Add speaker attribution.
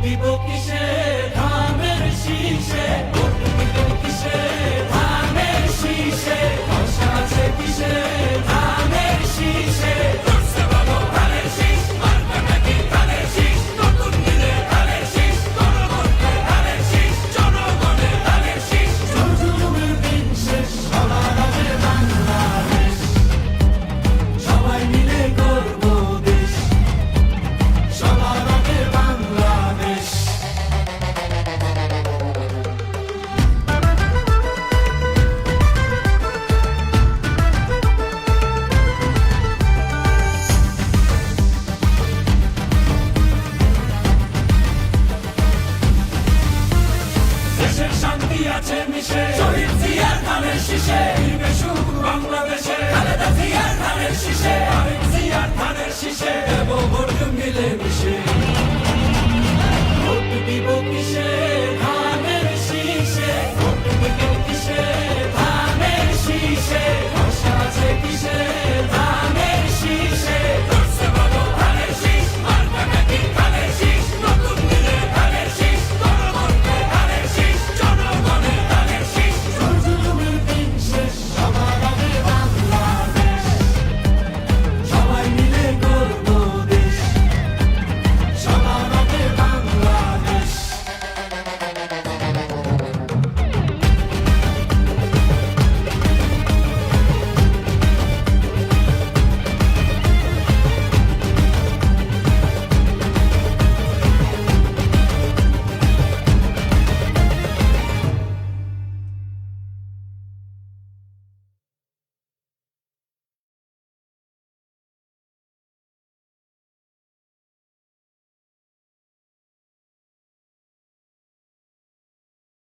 Speaker 1: দিব কিসে ধানের শীষে, ভোট দিব কিসে ধানের শীষে, আশা আছে কিসে ধানের শীষে। জোরসে বলো ধানের শীষ, মার্কা নাকি ধানের শীষ, নতুন দিনে ধানের শীষ, গণভোটে ধানের শীষ, জনগণে ধানের শীষ। জুলুমের দিন শেষ, সবার আগে বাংলাদেশ, সবাই মিলে করব দেশ, সবার আগে বাংলাদেশ। দেশের শান্তি আছে মিশে, শহীদ জিয়ার ধানের শীষে, ফিরবে সুখ বাংলাদেশে, খালেদা জিয়ার ধানের শীষে, আরেক জিয়ার ধানের শীষে, দেব ভোট মিলে মিশে।